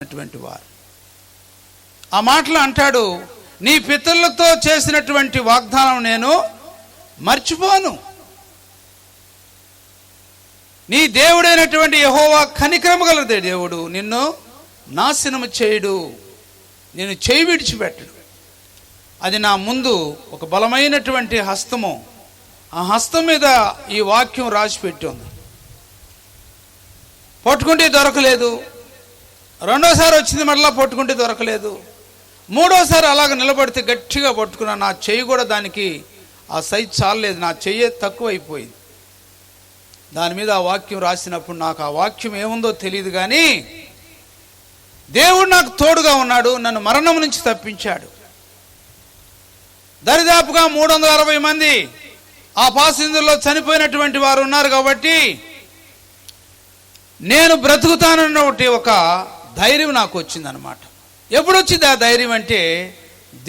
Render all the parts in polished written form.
రాసినటువంటి వారు. ఆ మాటలు అంటాడు, నీ పితరులతో చేసినటువంటి వాగ్దానం నేను మర్చిపోను. నీ దేవుడైనటువంటి యెహోవా కనికరము గల దేవుడు, నిన్ను నాశనము చేయడు, నేను చేయి విడిచిపెట్టడు. అది నా ముందు ఒక బలమైనటువంటి హస్తము, ఆ హస్తం మీద ఈ వాక్యం రాసిపెట్టి ఉంది. పట్టుకుంటే దొరకలేదు, రెండోసారి వచ్చింది మరలా పట్టుకుంటే దొరకలేదు, మూడోసారి అలాగ నిలబడితే గట్టిగా పట్టుకున్నా, నా చెయ్యి కూడా దానికి ఆ సైజ్ చాలలేదు, నా చెయ్యి తక్కువ అయిపోయింది. దాని మీద ఆ వాక్యం రాసినప్పుడు నాకు ఆ వాక్యం ఏముందో తెలియదు, కానీ దేవుడు నాకు తోడుగా ఉన్నాడు, నన్ను మరణం నుంచి తప్పించాడు. దరిదాపుగా 360 మంది ఆ పాసింజర్లో చనిపోయినటువంటి వారు ఉన్నారు కాబట్టి నేను బ్రతుకుతానన్న ఒక ధైర్యం నాకు వచ్చిందనమాట. ఎప్పుడు వచ్చింది ఆ ధైర్యం అంటే,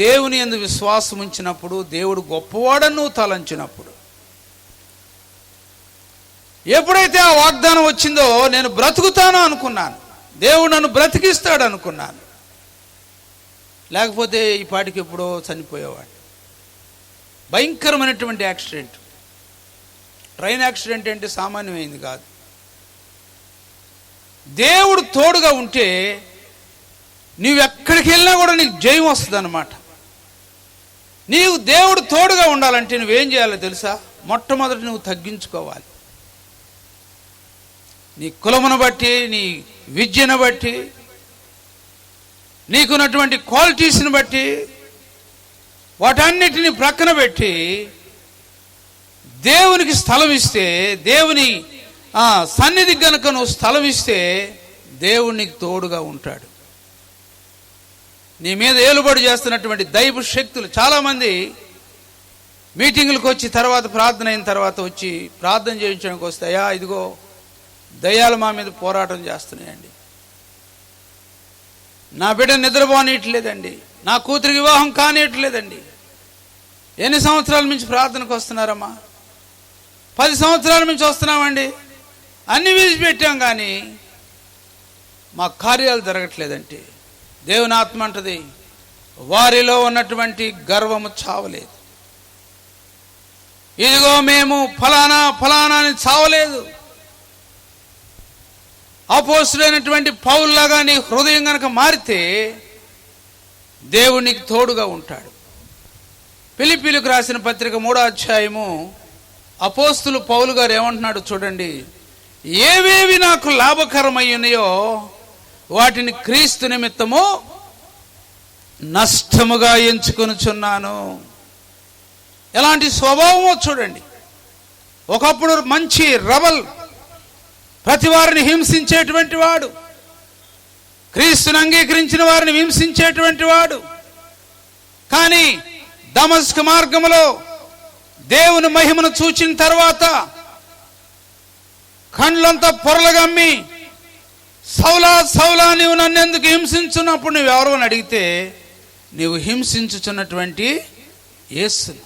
దేవుని యందు విశ్వాసం ఉంచినప్పుడు, దేవుడు గొప్పవాడని తలంచినప్పుడు. ఎప్పుడైతే ఆ వాగ్దానం వచ్చిందో నేను బ్రతుకుతాను అనుకున్నాను, దేవుడు నన్ను బ్రతికిస్తాడు అనుకున్నాను. లేకపోతే ఈ పాటికి ఎప్పుడో చనిపోయేవాడు. భయంకరమైనటువంటి యాక్సిడెంట్, ట్రైన్ యాక్సిడెంట్ అంటే సామాన్యమైంది కాదు. దేవుడు తోడుగా ఉంటే నీవు ఎక్కడికి వెళ్ళినా కూడా నీకు జయం వస్తుంది అన్నమాట. నీవు దేవుడు తోడుగా ఉండాలంటే నువ్వేం చేయాలో తెలుసా? మొట్టమొదటి నువ్వు తగ్గించుకోవాలి. నీ కులమును బట్టి, నీ విద్యను బట్టి, నీకున్నటువంటి క్వాలిటీస్ని బట్టి, వాటన్నిటిని ప్రక్కన పెట్టి దేవునికి స్థలం ఇస్తే, దేవుని సన్నిధి గనుక నువ్వు స్థలం ఇస్తే దేవుడు నీకు తోడుగా ఉంటాడు. నీ మీద ఏలుబడి చేస్తున్నటువంటి దైవ శక్తులు, చాలామంది మీటింగులకు వచ్చి తర్వాత ప్రార్థన అయిన తర్వాత వచ్చి ప్రార్థన చేయించడానికి వస్తాయా, ఇదిగో దయ్యాలు మా మీద పోరాటం చేస్తున్నాయండి, నా బిడ్డ నిద్రపోనీయట్లేదండి, నా కూతురికి వివాహం కానియట్లేదండి. ఎన్ని సంవత్సరాల నుంచి ప్రార్థనకు వస్తున్నారమ్మా? 10 సంవత్సరాల నుంచి వస్తున్నామండి, అన్ని విడిచిపెట్టాం కానీ మా కార్యాలు జరగట్లేదంటే దేవుని ఆత్మ అంటది, వారిలో ఉన్నటువంటి గర్వము చావలేదు. ఇదిగో మేము ఫలానా ఫలానా అని చావలేదు. అపోస్తులైనటువంటి పౌలులాగా నీ హృదయం కనుక మారితే దేవుడు నీకు తోడుగా ఉంటాడు. ఫిలిప్పీలకు రాసిన పత్రిక 3వ అధ్యాయము అపోస్తులు పౌలు గారు ఏమంటున్నాడు చూడండి. ఏవేవి నాకు లాభకరమై ఉన్నాయో వాటిని క్రీస్తు నిమిత్తము నష్టముగా ఎంచుకొనుచున్నాను. ఎలాంటి స్వభావమో చూడండి. ఒకప్పుడు మంచి రెబల్, ప్రతి వారిని హింసించేటువంటి వాడు, క్రీస్తుని అంగీకరించిన వారిని హింసించేటువంటి వాడు. కానీ దమస్కు మార్గములో దేవుని మహిమను చూచిన తర్వాత కండ్లంతా పొరలగమ్మి, సౌలా సౌలా నీవు నన్ను ఎందుకు హింసించున్నప్పుడు నువ్వెవరో అని అడిగితే, నీవు హింసించుచున్నటువంటి యేసును.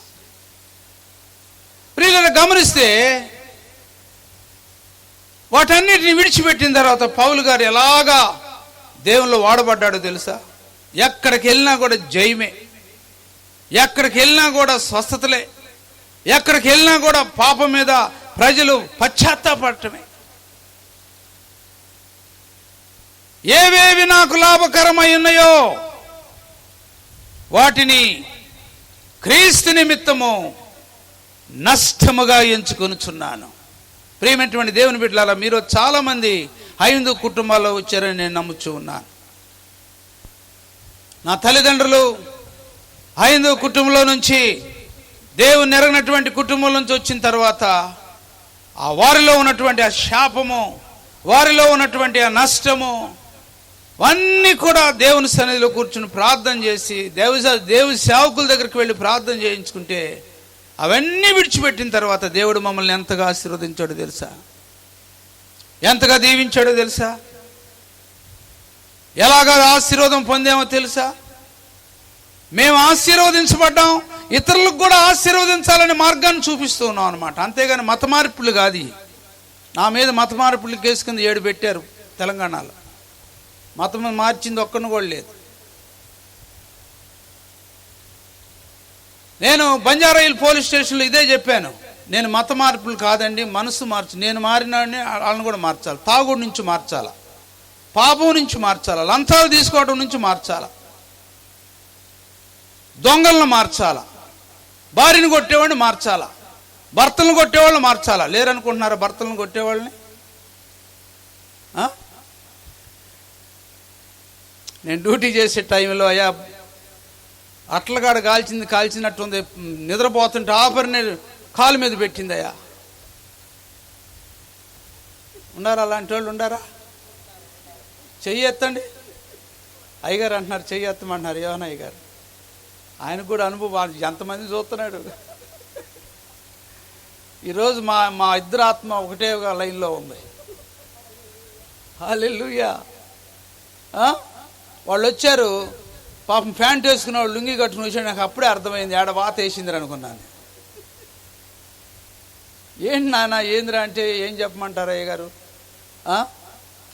ప్రియులను గమనిస్తే వాటన్నిటిని విడిచిపెట్టిన తర్వాత పౌలు గారు ఎలాగా దేవునిలో వాడబడ్డాడో తెలుసా? ఎక్కడికి వెళ్ళినా కూడా జయమే, ఎక్కడికి వెళ్ళినా కూడా స్వస్థతలే, ఎక్కడికి వెళ్ళినా కూడా పాపం మీద ప్రజలు పశ్చాత్తాపడటమే. ఏవేవి నాకు లాభకరమై ఉన్నాయో వాటిని క్రీస్తు నిమిత్తము నష్టముగా ఎంచుకొనుచున్నాను. ప్రియమైనటువంటి దేవుని బిడ్డలారా, మీరు చాలా మంది హైందూ కుటుంబాల్లో వచ్చారని నేను నమ్ముచూ ఉన్నాను. నా తల్లిదండ్రులు హైందూ కుటుంబంలో నుంచి, దేవుని ఎరగినటువంటి కుటుంబం నుంచి వచ్చిన తర్వాత ఆ వారిలో ఉన్నటువంటి ఆ శాపము, వారిలో ఉన్నటువంటి ఆ నష్టము అన్నీ కూడా దేవుని సన్నిధిలో కూర్చుని ప్రార్థన చేసి దేవుని సేవకుల దగ్గరికి వెళ్ళి ప్రార్థన చేయించుకుంటే అవన్నీ విడిచిపెట్టిన తర్వాత దేవుడు మమ్మల్ని ఎంతగా ఆశీర్వదించాడో తెలుసా? ఎంతగా దీవించాడో తెలుసా? ఎలాగా ఆశీర్వాదం పొందామో తెలుసా? మేము ఆశీర్వదించబడ్డాం, ఇతరులకు కూడా ఆశీర్వదించాలనే మార్గాన్ని చూపిస్తూ ఉన్నాం అనమాట. అంతేగాని మత మార్పులు కాదు. నా మీద మత మార్పులు కేసు కింద 7 పెట్టారు తెలంగాణలో. మతం మార్చింది ఒక్కను కూడా లేదు. నేను బంజారాయిల్ పోలీస్ స్టేషన్లో ఇదే చెప్పాను. నేను మత మార్పులు కాదండి, మనసు మార్చు. నేను మారినాడిని వాళ్ళని కూడా మార్చాలి. తాగుడు నుంచి మార్చాలా, పాపం నుంచి మార్చాలా, లంచాలు తీసుకోవడం నుంచి మార్చాలా, దొంగలను మార్చాలా, భార్యను కొట్టేవాడిని మార్చాలా, భర్తలను కొట్టేవాళ్ళని మార్చాలా. లేరనుకుంటున్నారా భర్తలను కొట్టేవాళ్ళని? నేను డ్యూటీ చేసే టైంలో అయ్యా అట్లగాడ కాల్చినట్టుంది, నిద్రపోతుంటే ఆఫర్ని కాలు మీద పెట్టిందయ్యా. ఉండారా అలాంటి వాళ్ళు? ఉండారా? చెయ్యి ఎత్తండి. అయ్యగారు అంటున్నారు చెయ్యి ఎత్తమంటున్నారు. ఏమన్నా అయ్యగారు? ఆయనకు కూడా అనుభవం, ఎంతమంది చూస్తున్నాడు. ఈరోజు మా ఇద్దరు ఆత్మ ఒకటే లైన్లో ఉంది. హల్లెలూయా. వాళ్ళు వచ్చారు, పాపం ప్యాంట్ వేసుకున్న వాళ్ళు లుంగి కట్టుకుని వచ్చాడు. నాకు అప్పుడే అర్థమైంది ఆడ వాత వేసిందిరా అనుకున్నాను. ఏంటి నాన్న ఏందిరా అంటే ఏం చెప్పమంటారా అయ్య గారు?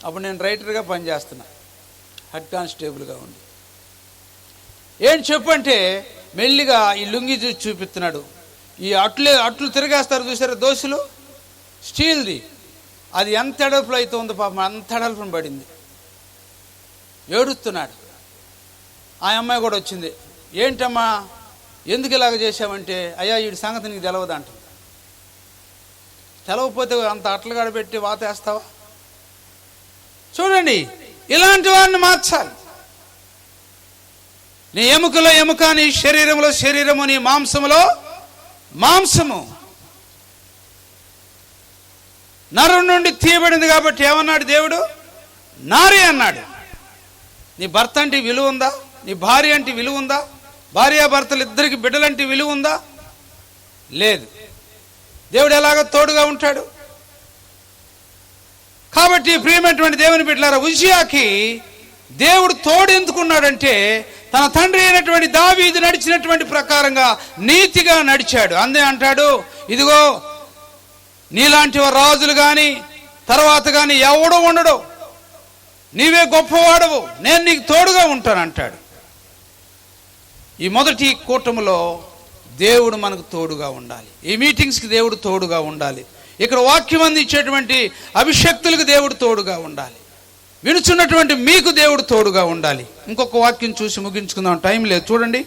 అప్పుడు నేను రైటర్గా పనిచేస్తున్నా, హెడ్ కానిస్టేబుల్గా ఉండి. ఏంటి చెప్పంటే మెల్లిగా ఈ లుంగి చూసి చూపిస్తున్నాడు. ఈ అట్లు తిరిగేస్తారు చూసారా దోశలు, స్టీల్ది. అది ఎంత ఎడల్పులో అయితే ఉందో పాపం అంత ఎడల్పున పడింది. ఏడుస్తున్నాడు. ఆ అమ్మాయి కూడా వచ్చింది. ఏంటమ్మా ఎందుకు ఇలాగ చేసామంటే, అయ్యా వీడి సంగతి నీకు తెలవదంట. తెలవకపోతే అంత అట్లగాడ పెట్టి వాతేస్తావా? చూడండి, ఇలాంటి వారిని మార్చాలి. నీ ఎముకలో ఎముక, నీ శరీరంలో శరీరము, నీ మాంసములో మాంసము. నరం నుండి తీయబడింది కాబట్టి ఏమన్నాడు దేవుడు? నారి అన్నాడు. నీ భర్త అంటే విలువ ఉందా? నీ భార్య అంటే విలువ ఉందా? భార్యాభర్తలు ఇద్దరికి బిడ్డలంటే విలువ ఉందా? లేదు. దేవుడు ఎలాగో తోడుగా ఉంటాడు. కాబట్టి ప్రియమైనటువంటి దేవుని బిడ్డలారా, ఉజ్జియాకి దేవుడు తోడు ఎందుకున్నాడంటే తన తండ్రి అయినటువంటి దావీదు నడిచినటువంటి ప్రకారంగా నీతిగా నడిచాడు. అందే అంటాడు, ఇదిగో నీలాంటి రాజులు కానీ తర్వాత కానీ ఎవడో ఉండడు, నీవే గొప్పవాడవు, నేను నీకు తోడుగా ఉంటాను అంటాడు. ఈ మొదటి కూటమిలో దేవుడు మనకు తోడుగా ఉండాలి. ఈ మీటింగ్స్కి దేవుడు తోడుగా ఉండాలి. ఇక్కడ వాక్యం అందించేటువంటి అభిషక్తులకు దేవుడు తోడుగా ఉండాలి. వినుచున్నటువంటి మీకు దేవుడు తోడుగా ఉండాలి. ఇంకొక వాక్యం చూసి ముగించుకుందాం, టైం లేదు. చూడండి,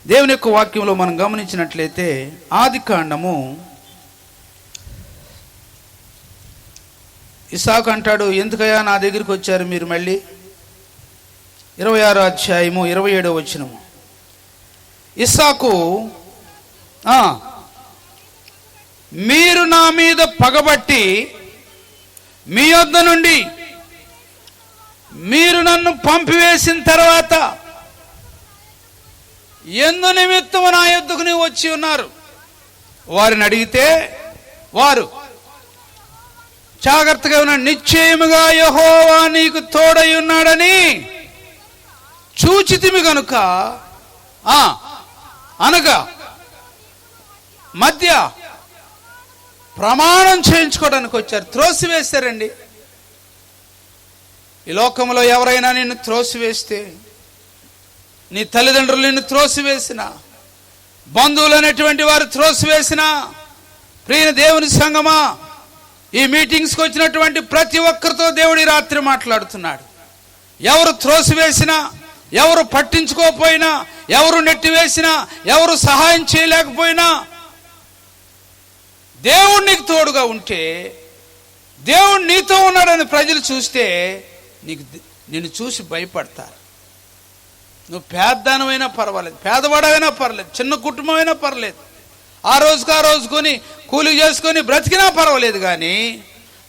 దేవుని యొక్క వాక్యంలో మనం గమనించినట్లయితే ఆదికాండము, ఇస్సాకు అంటాడు, ఎందుకయ్యా నా దగ్గరికి వచ్చారు మీరు మళ్ళీ? 26వ అధ్యాయము 27వ వచనము. ఇస్సాకు, మీరు నా మీద పగబట్టి మీ యొద్ద నుండి మీరు నన్ను పంపివేసిన తర్వాత ఎందు నిమిత్తము నా యొద్దకు నీవు వచ్చి ఉన్నారు. వారిని అడిగితే వారు జాగ్రత్తగా ఉన్నాడు, నిశ్చయముగా యెహోవా నీకు తోడై ఉన్నాడని చూచితిమి గనుక అనగా మధ్య ప్రమాణం చేయించుకోవడానికి వచ్చారు. త్రోసివేశారండి. ఈ లోకంలో ఎవరైనా నిన్ను త్రోసివేస్తే, నీ తల్లిదండ్రులు నిన్ను త్రోసివేసిన, బంధువులు అనేటువంటి వారు త్రోసివేసిన, ప్రియ దేవుని సంగమా, ఈ మీటింగ్స్కి వచ్చినటువంటి ప్రతి ఒక్కరితో దేవుడి రాత్రి మాట్లాడుతున్నాడు. ఎవరు త్రోసివేసినా, ఎవరు పట్టించుకోకపోయినా, ఎవరు నెట్టివేసినా, ఎవరు సహాయం చేయలేకపోయినా, దేవుడు నీకు తోడుగా ఉంటే, దేవుడు నీతో ఉన్నాడని ప్రజలు చూస్తే నిన్ను చూసి భయపడతారు. నువ్వు పేదదానమైనా పర్వాలేదు, పేదవాడైనా పర్లేదు, చిన్న కుటుంబమైనా పర్లేదు, ఆ రోజుకొని కూలి చేసుకొని బ్రతికినా పర్వాలేదు, కానీ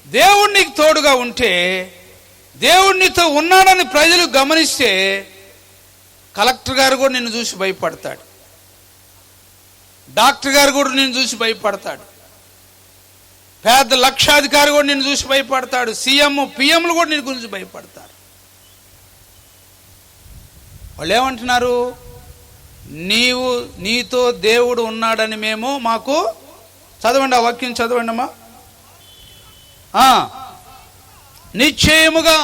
దేవుడు నీకు తోడుగా ఉంటే, దేవుడు నీతో ఉన్నాడని ప్రజలు గమనిస్తే కలెక్టర్ గారు కూడా నిన్ను చూసి భయపడతాడు, డాక్టర్ గారు కూడా నిన్ను చూసి భయపడతాడు, పేద లక్షాధికారి కూడా నిన్ను చూసి భయపడతాడు, సీఎం పిఎంలు కూడా నిన్ను గురించి భయపడతారు. వాళ్ళు ఏమంటున్నారు? నీతో దేవుడు ఉన్నాడని మేము మాకు, చదవండి ఆ వాక్యం చదవండి అమ్మా. నిశ్చయముగా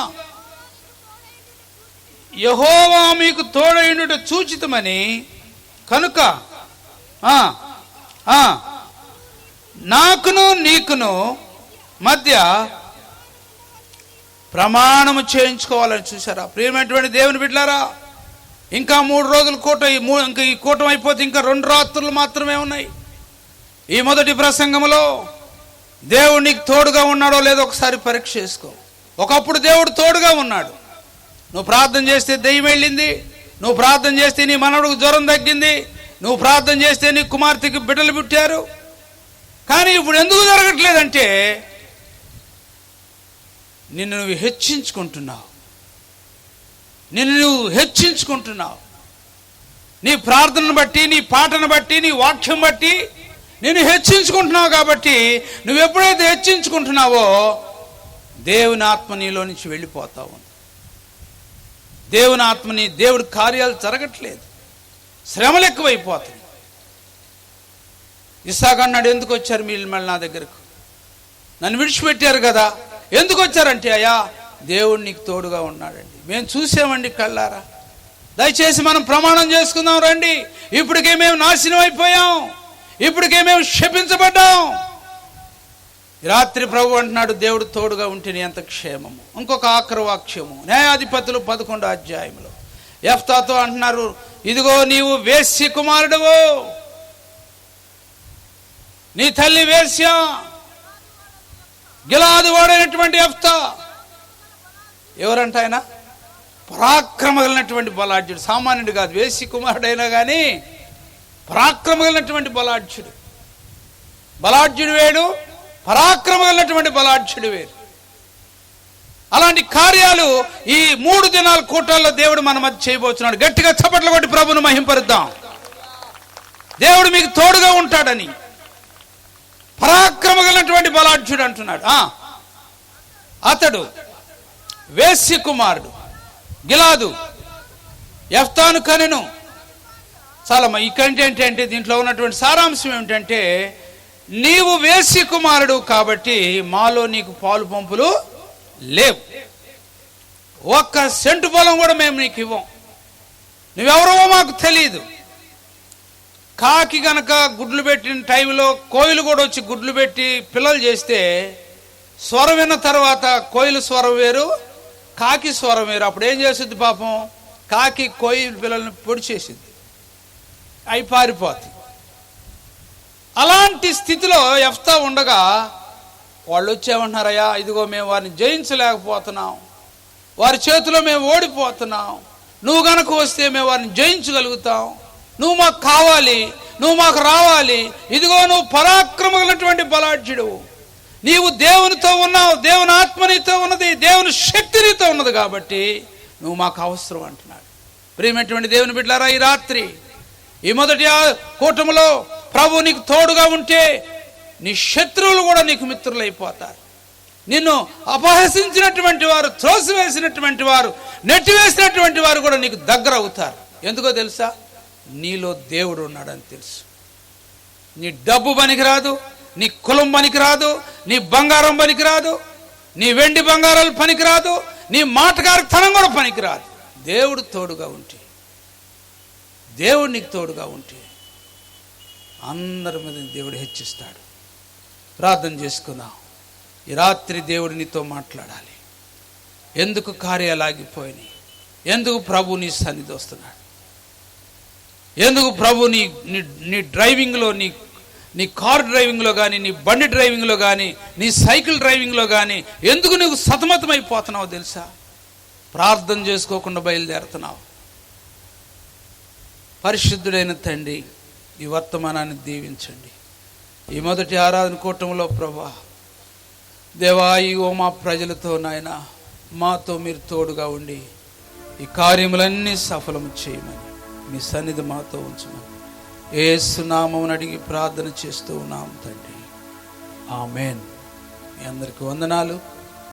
యెహోవా మీకు తోడైయుండుట చూచితమని కనుక నాకును నీకును మధ్య ప్రమాణము చేయించుకోవాలని. చూసారా ప్రియమైనటువంటి దేవుని బిడ్డలారా, ఇంకా 3 రోజులు ఇంకా ఈ కూటం అయిపోతే ఇంకా 2 రాత్రులు మాత్రమే ఉన్నాయి. ఈ మొదటి ప్రసంగంలో దేవుడు నీకు తోడుగా ఉన్నాడో లేదో ఒకసారి పరీక్ష చేసుకో. ఒకప్పుడు దేవుడు తోడుగా ఉన్నాడు. నువ్వు ప్రార్థన చేస్తే దెయ్యం వెళ్ళింది, నువ్వు ప్రార్థన చేస్తే నీ మనవడికి జ్వరం తగ్గింది, నువ్వు ప్రార్థన చేస్తే నీ కుమార్తెకి బిడ్డలు పుట్టారు. కానీ ఇప్పుడు ఎందుకు జరగట్లేదంటే నిన్ను నువ్వు హెచ్చించుకుంటున్నావు. నీ ప్రార్థనను బట్టి, నీ పాటను బట్టి, నీ వాక్యం బట్టి నిన్ను హెచ్చించుకుంటున్నావు. కాబట్టి నువ్వు ఎప్పుడైతే హెచ్చించుకుంటున్నావో దేవుని ఆత్మ నీలో నుంచి వెళ్ళిపోతావు. దేవుని ఆత్మని దేవుడి కార్యాలు జరగట్లేదు, శ్రమలు ఎక్కువైపోతాయి. ఇస్సాకు అన్నాడు, ఎందుకు వచ్చారు మీరు మళ్ళీ నా దగ్గరకు? నన్ను విడిచిపెట్టారు కదా. ఎందుకు వచ్చారంటే, అయ్యా దేవుడు నీకు తోడుగా ఉన్నాడండి, మేము చూసామండి కళ్ళారా. దయచేసి మనం ప్రమాణం చేసుకుందాం రండి. ఇప్పటికే మేము నాశనం అయిపోయాం, ఇప్పటికే మేము శపించబడ్డాం. రాత్రి ప్రభు అంటున్నాడు, దేవుడు తోడుగా ఉంటేనే ఎంత క్షేమము. ఇంకొక ఆఖరి వాక్యము న్యాయాధిపతులు 11వ అధ్యాయంలో యెఫ్తాతో అంటున్నారు, ఇదిగో నీవు వేశ్య కుమారుడువు, నీ తల్లి వేశ్య. గిలాదు వాడైనటువంటి యెఫ్తా ఎవరంట? ఆయన పరాక్రమ కలిగినటువంటి బలాఢ్యుడు, సామాన్యుడు కాదు. వేశ్య కుమారుడైనా కానీ పరాక్రమ కలిగినటువంటి బలాఢ్యుడు వేడు, పరాక్రమ కలిగినటువంటి బలాఢ్యుడు వేరు. అలాంటి కార్యాలు ఈ 3 దినాల కూటాల్లో దేవుడు మన మధ్య చేయబోతున్నాడు. గట్టిగా చప్పట్లు కొట్టి ప్రభువును మహింపరుద్దాం. దేవుడు మీకు తోడుగా ఉంటాడని. పరాక్రమ కలిగినటువంటి బలాఢ్యుడు అంటున్నాడు. అతడు వేశ్య కుమారుడు గిలాదు యెఫ్తాను కనెను. చాలా ఈ కంటెంట్ ఏంటి, దీంట్లో ఉన్నటువంటి సారాంశం ఏమిటంటే, నీవు వేశ్య కుమారుడు కాబట్టి మాలో నీకు పాలు పంపులు లేవు, 1 సెంటు పొలం కూడా మేము నీకు ఇవ్వం, నువ్వెవరో మాకు తెలియదు. కాకి గనక గుడ్లు పెట్టిన టైంలో కోయిలు కూడా వచ్చి గుడ్లు పెట్టి పిల్లలు చేస్తే స్వరం విన్న తర్వాత కోయిలు స్వరం వేరు, కాకి స్వరం వేరు. అప్పుడు ఏం చేస్తుంది పాపం? కాకి కోయిలు పిల్లల్ని పొడి చేసింది, అవి పారిపోతాయి. అలాంటి స్థితిలో యెఫ్తా ఉండగా వాళ్ళు వచ్చేమంటున్నారయ్యా, ఇదిగో మేము వారిని జయించలేకపోతున్నాం, వారి చేతిలో మేము ఓడిపోతున్నాం, నువ్వు గనక వస్తే మేము వారిని జయించగలుగుతాం, నువ్వు మాకు కావాలి, నువ్వు మాకు రావాలి. ఇదిగో నువ్వు పరాక్రమమైనటువంటి బలాఢ్యుడు, నీవు దేవునితో ఉన్నావు, దేవుని ఆత్మ నీతో ఉన్నది, దేవుని శక్తి నీతో ఉన్నది, కాబట్టి నువ్వు మాకు అవసరం అంటున్నాడు. ప్రియమైనటువంటి దేవుని బిడ్డలారా, ఈ రాత్రి ఈ మొదటి కూటమిలో ప్రభు నీకు తోడుగా ఉంటే నీ శత్రువులు కూడా నీకు మిత్రులు అయిపోతారు. నిన్ను అపహసించినటువంటి వారు, త్రోసివేసినటువంటి వారు, నెట్టివేసినటువంటి వారు కూడా నీకు దగ్గర అవుతారు. ఎందుకో తెలుసా? నీలో దేవుడు ఉన్నాడని తెలుసు. నీ డబ్బు పనికిరాదు, నీ కులం పనికిరాదు, నీ బంగారం పనికిరాదు, నీ వెండి బంగారాలు పనికిరాదు, నీ మాటగారితనం కూడా పనికిరాదు. దేవుడు తోడుగా ఉంటే, దేవుడు నీకు తోడుగా ఉంటే అందరి మీద దేవుడు హెచ్చిస్తాడు. ప్రార్థన చేసుకుందాం. ఈ రాత్రి దేవుడు నీతో మాట్లాడాలి. ఎందుకు కార్యాలు ఆగిపోయినాయి? ఎందుకు ప్రభు నీ సన్నిధి వస్తున్నాడు? ఎందుకు ప్రభు నీ డ్రైవింగ్లో, నీ కార్ డ్రైవింగ్లో కానీ, నీ బండి డ్రైవింగ్లో కానీ, నీ సైకిల్ డ్రైవింగ్లో కానీ ఎందుకు నువ్వు సతమతమైపోతున్నావో తెలుసా? ప్రార్థన చేసుకోకుండా బయలుదేరుతున్నావు. పరిశుద్ధుడైన తండ్రి, ఈ వర్తమానాన్ని దీవించండి. ఈ మొదటి ఆరాధన కూటంలో ప్రభా దేవా, ఇగో మా ప్రజలతో నాయన మాతో మీరు తోడుగా ఉండి ఈ కార్యములన్నీ సఫలము చేయమని మీ సన్నిధి మాతో ఉంచమని యేసు నామమున అడిగి ప్రార్థన చేస్తూ ఉన్నాం తండ్రి. ఆమేన్. మీ అందరికీ వందనాలు.